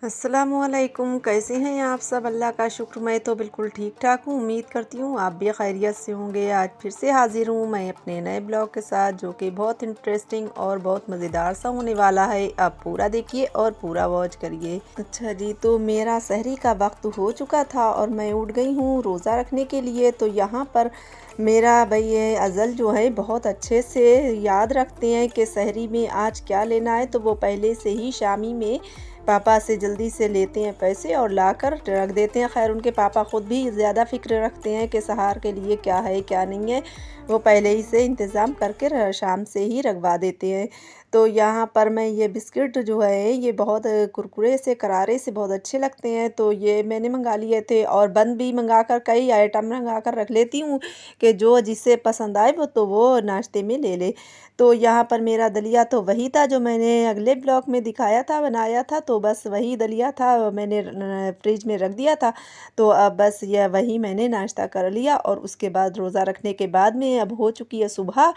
अस्सलामुअलैकुम, कैसे हैं आप सब? अल्लाह का शुक्र, मैं तो बिल्कुल ठीक-ठाक हूँ। उम्मीद करती हूँ आप भी खैरियत से होंगे। आज फिर से हाज़िर हूँ मैं अपने नए ब्लॉग के साथ, जो कि बहुत इंटरेस्टिंग और बहुत मज़ेदार सा होने वाला है। आप पूरा देखिए और पूरा वॉच करिए। अच्छा जी, तो मेरा सहरी का वक्त हो चुका था और मैं उठ गई हूँ रोज़ा रखने के लिए। तो यहाँ पर मेरा भई ये अज़ल जो है बहुत अच्छे से याद रखते हैं कि सहरी में आज क्या लेना है, तो वो पहले से ही शामी में पापा से जल्दी से लेते हैं पैसे और लाकर रख देते हैं। ख़ैर उनके पापा ख़ुद भी ज़्यादा फ़िक्र रखते हैं कि सहार के लिए क्या है क्या नहीं है, वो पहले ही से इंतज़ाम करके शाम से ही रखवा देते हैं। तो यहाँ पर मैं ये बिस्किट जो है ये बहुत कुरकुरे से करारे से बहुत अच्छे लगते हैं, तो ये मैंने मंगा लिए थे और बंद भी मंगा कर कई आइटम मंगा कर रख लेती हूँ कि जो जिसे पसंद आए वो नाश्ते में ले ले। तो यहाँ पर मेरा दलिया तो वही था जो मैंने अगले ब्लॉग में दिखाया था, बनाया था, तो बस वही दलिया था, मैंने फ्रिज में रख दिया था। तो अब बस यह वही मैंने नाश्ता कर लिया और उसके बाद रोज़ा रखने के बाद में अब हो चुकी है सुबह।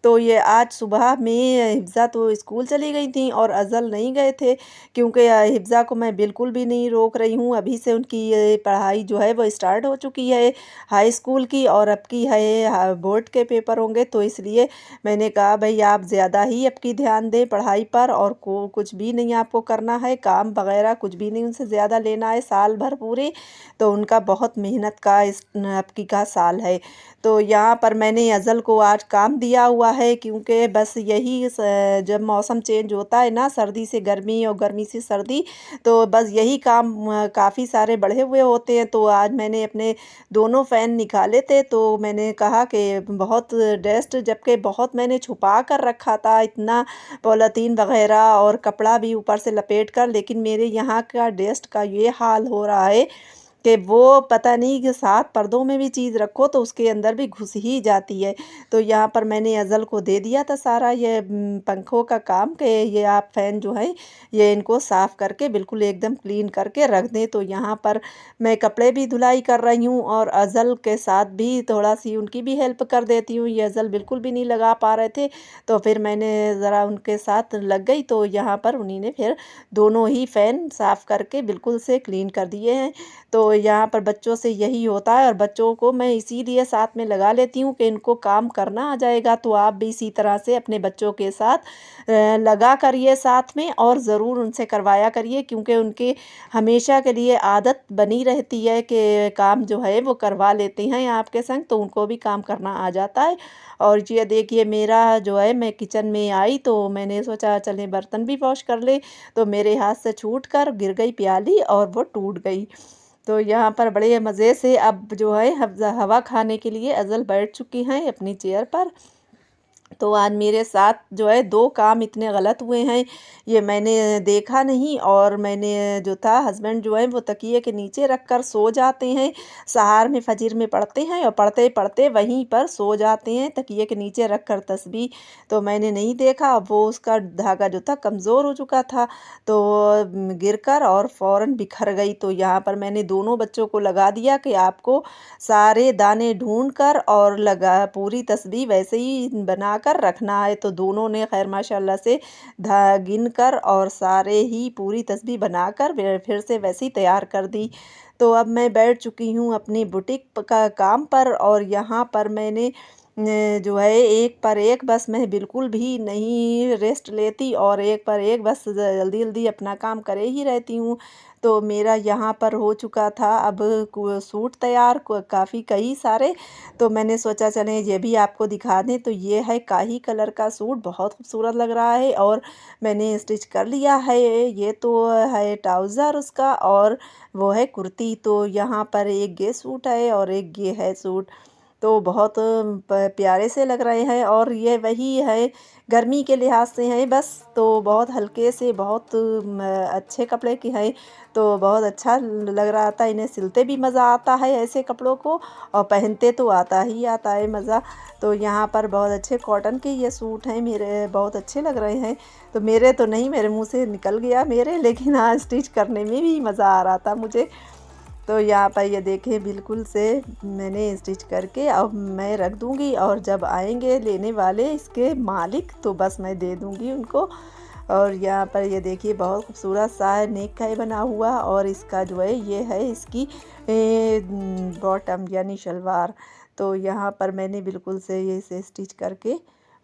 तो ये आज सुबह में हिफ्ज़ा तो स्कूल चली गई थी और अज़ल नहीं गए थे, क्योंकि हिफ्ज़ा को मैं बिल्कुल भी नहीं रोक रही हूँ। अभी से उनकी ये पढ़ाई जो है वो स्टार्ट हो चुकी है हाई स्कूल की, और अब की है बोर्ड के पेपर होंगे, तो इसलिए मैंने कहा भई आप ज़्यादा ही अब की ध्यान दें पढ़ाई पर, और को कुछ भी नहीं आपको करना है, काम वग़ैरह कुछ भी नहीं उनसे ज़्यादा लेना है साल भर पूरे। तो उनका बहुत मेहनत का इस अब की का साल है। तो यहाँ पर मैंने अज़ल को आज काम दिया हुआ है, क्योंकि बस यही जब मौसम चेंज होता है ना, सर्दी से गर्मी और गर्मी से सर्दी, तो बस यही काम काफ़ी सारे बढ़े हुए होते हैं। तो आज मैंने अपने दोनों फ़ैन निकाले थे, तो मैंने कहा कि बहुत डस्ट, जबकि बहुत मैंने छुपा कर रखा था इतना पॉलीथीन वग़ैरह और कपड़ा भी ऊपर से लपेट कर, लेकिन मेरे यहाँ का डस्ट का ये हाल हो रहा है कि वो पता नहीं कि 7 पर्दों में भी चीज़ रखो तो उसके अंदर भी घुस ही जाती है। तो यहाँ पर मैंने अज़ल को दे दिया था सारा ये पंखों का काम, कि ये आप फ़ैन जो है ये इनको साफ़ करके बिल्कुल एकदम क्लीन करके रख दें। तो यहाँ पर मैं कपड़े भी धुलाई कर रही हूँ और अज़ल के साथ भी थोड़ा-सी उनकी भी हेल्प कर देती हूँ। ये अज़ल बिल्कुल भी नहीं लगा पा रहे थे, तो फिर मैंने ज़रा उनके साथ लग गई, तो यहाँ पर उन्हीं ने फिर दोनों ही फ़ैन साफ़ करके बिल्कुल से क्लीन कर दिए हैं। तो यहाँ पर बच्चों से यही होता है और बच्चों को मैं इसीलिए साथ में लगा लेती हूँ कि इनको काम करना आ जाएगा। तो आप भी इसी तरह से अपने बच्चों के साथ लगा करिए साथ में और ज़रूर उनसे करवाया करिए, क्योंकि उनके हमेशा के लिए आदत बनी रहती है कि काम जो है वो करवा लेते हैं आपके संग, तो उनको भी काम करना आ जाता है। और ये देखिए मेरा जो है, मैं किचन में आई तो मैंने सोचा चलें बर्तन भी वॉश कर ले, तो मेरे हाथ से छूट कर गिर गई प्याली और वो टूट गई। तो यहाँ पर बड़े मज़े से अब जो है हवा खाने के लिए अज़ल बैठ चुकी हैं अपनी चेयर पर। तो आज मेरे साथ जो है 2 काम इतने गलत हुए हैं, ये मैंने देखा नहीं, और मैंने जो था हस्बैंड जो है वो तकिए के नीचे रख कर सो जाते हैं। सहार में फ़जर में पढ़ते हैं और पढ़ते-पढ़ते वहीं पर सो जाते हैं तकिए के नीचे रख कर तस्बीह। तो मैंने नहीं देखा, वो उसका धागा जो था कमज़ोर हो चुका था, तो गिरकर और फ़ौरन बिखर गई। तो यहाँ पर मैंने दोनों बच्चों को लगा दिया कि आपको सारे दाने ढूँढ कर और लगा पूरी तस्बीह वैसे ही बनाकर रखना है। तो दोनों ने खैर माशाल्लाह से गिन कर और सारे ही पूरी तस्बीह बनाकर फिर से वैसे ही तैयार कर दी। तो अब मैं बैठ चुकी हूँ अपनी बुटीक का काम पर, और यहाँ पर मैंने जो है एक पर एक बस मैं बिल्कुल भी नहीं रेस्ट लेती और एक पर एक बस जल्दी-जल्दी अपना काम करे ही रहती हूँ। तो मेरा यहाँ पर हो चुका था अब सूट तैयार काफ़ी कई सारे, तो मैंने सोचा चलें ये भी आपको दिखा दें। तो ये है काही कलर का सूट, बहुत खूबसूरत लग रहा है और मैंने स्टिच कर लिया है। ये तो है ट्राउज़र उसका, और वो है कुर्ती। तो यहाँ पर एक ये सूट है और एक ये है सूट, तो बहुत प्यारे से लग रहे हैं, और ये वही है गर्मी के लिहाज से हैं बस, तो बहुत हल्के से बहुत अच्छे कपड़े की हैं, तो बहुत अच्छा लग रहा था। इन्हें सिलते भी मज़ा आता है ऐसे कपड़ों को, और पहनते तो आता ही आता है मज़ा। तो यहाँ पर बहुत अच्छे कॉटन के ये सूट हैं, मेरे बहुत अच्छे लग रहे हैं। तो मेरे तो नहीं, मेरे मुँह से निकल गया मेरे, लेकिन हाँ स्टिच करने में भी मज़ा आ रहा था मुझे। तो यहाँ पर ये देखिए बिल्कुल से मैंने स्टिच करके अब मैं रख दूँगी, और जब आएंगे लेने वाले इसके मालिक तो बस मैं दे दूँगी उनको। और यहाँ पर ये देखिए बहुत खूबसूरत सा है नेक का बना हुआ, और इसका जो है ये है इसकी बॉटम यानी शलवार। तो यहाँ पर मैंने बिल्कुल से ये इसे स्टिच करके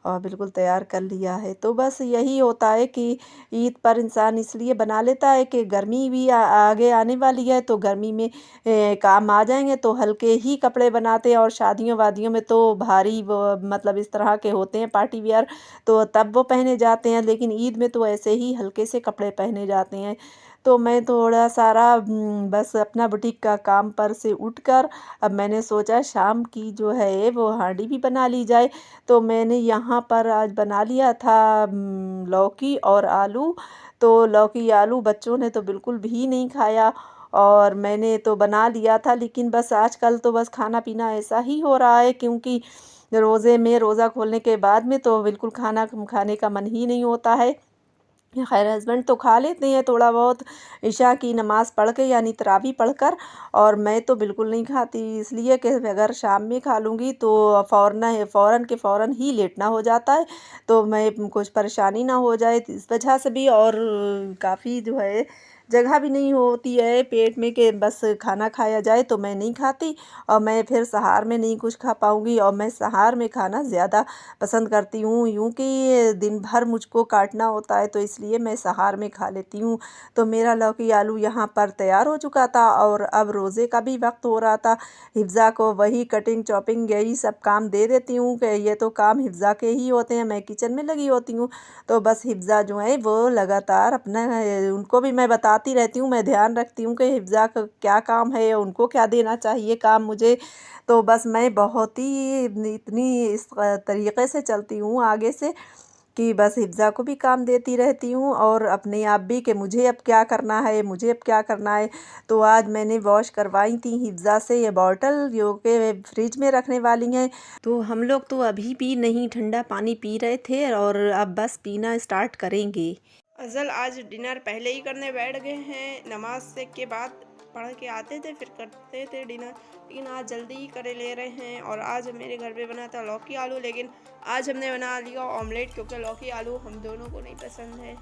और बिल्कुल तैयार कर लिया है। तो बस यही होता है कि ईद पर इंसान इसलिए बना लेता है कि गर्मी भी आगे आने वाली है, तो गर्मी में काम आ जाएंगे तो हल्के ही कपड़े बनाते हैं, और शादियों वादियों में तो भारी वो मतलब इस तरह के होते हैं पार्टी वियर, तो तब वो पहने जाते हैं, लेकिन ईद में तो ऐसे ही हल्के से कपड़े पहने जाते हैं। तो मैं थोड़ा सारा बस अपना बुटीक का काम पर से उठकर अब मैंने सोचा शाम की जो है वो हांडी भी बना ली जाए। तो मैंने यहाँ पर आज बना लिया था लौकी और आलू। तो लौकी आलू बच्चों ने तो बिल्कुल भी नहीं खाया, और मैंने तो बना लिया था, लेकिन बस आजकल तो बस खाना पीना ऐसा ही हो रहा है, क्योंकि रोज़े में रोज़ा खोलने के बाद में तो बिल्कुल खाना खाने का मन ही नहीं होता है। खैर हस्बैंड तो खा लेते हैं थोड़ा बहुत ईशा की नमाज़ पढ़ के यानी तरावी पढ़कर, और मैं तो बिल्कुल नहीं खाती, इसलिए कि अगर शाम में खा लूँगी तो फ़ौरन के फ़ौरन ही लेटना हो जाता है, तो मैं कुछ परेशानी ना हो जाए इस वजह से भी, और काफ़ी जो है जगह भी नहीं होती है पेट में कि बस खाना खाया जाए, तो मैं नहीं खाती, और मैं फिर सहार में नहीं कुछ खा पाऊँगी, और मैं सहार में खाना ज़्यादा पसंद करती हूँ, यूँ कि दिन भर मुझको काटना होता है, तो इसलिए मैं सहार में खा लेती हूँ। तो मेरा लौकी आलू यहाँ पर तैयार हो चुका था, और अब रोज़े का भी वक्त हो रहा था। हिफ्ज़ा को वही कटिंग चॉपिंग यही सब काम दे देती हूँ कि ये तो काम हिफ्ज़ा के ही होते हैं, मैं किचन में लगी होती हूँ। तो बस हिफ्ज़ा जो है वो लगातार अपना उनको भी मैं बताती रहती हूँ, मैं ध्यान रखती हूँ कि हिफ्ज़ा का क्या काम है, उनको क्या देना चाहिए काम मुझे। तो बस मैं बहुत ही इतनी इस तरीक़े से चलती हूँ आगे से कि बस हिफ्ज़ा को भी काम देती रहती हूँ, और अपने आप भी कि मुझे अब क्या करना है, मुझे अब क्या करना है। तो आज मैंने वॉश करवाई थी हिफ्ज़ा से ये बॉटल जो कि फ्रिज में रखने वाली हैं। तो हम लोग तो अभी भी नहीं ठंडा पानी पी रहे थे, और अब बस पीना स्टार्ट करेंगे। अज़ल आज डिनर पहले ही करने बैठ गए हैं, नमाज से के बाद पढ़ के आते थे फिर करते थे डिनर, लेकिन आज जल्दी ही करे ले रहे हैं। और आज मेरे घर पे बना था लौकी आलू, लेकिन आज हमने बना लिया ऑमलेट, क्योंकि लौकी आलू हम दोनों को नहीं पसंद है।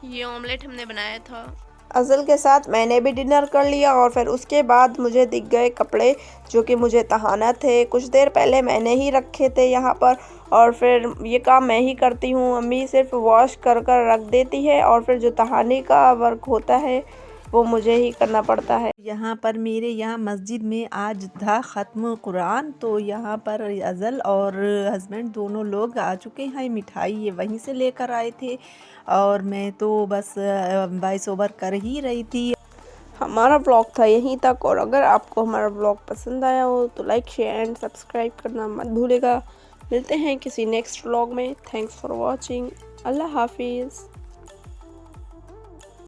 ये ऑमलेट हमने बनाया था। अज़ल के साथ मैंने भी डिनर कर लिया, और फिर उसके बाद मुझे दिख गए कपड़े जो कि मुझे तहाना थे, कुछ देर पहले मैंने ही रखे थे यहाँ पर, और फिर ये काम मैं ही करती हूँ। अम्मी सिर्फ वॉश कर कर रख देती है, और फिर जो तहाने का वर्क होता है वो मुझे ही करना पड़ता है। यहाँ पर मेरे यहाँ मस्जिद में आज था ख़त्म कुरान, तो यहाँ पर अज़ल और हस्बैंड दोनों लोग आ चुके हैं, मिठाई ये वहीं से लेकर आए थे, और मैं तो बस वॉइस ओवर कर ही रही थी। हमारा ब्लॉग था यहीं तक, और अगर आपको हमारा ब्लॉग पसंद आया हो तो लाइक शेयर एंड सब्सक्राइब करना मत भूलेगा। मिलते हैं किसी नेक्स्ट ब्लॉग में। Thanks for watching. अल्लाह हाफिज़।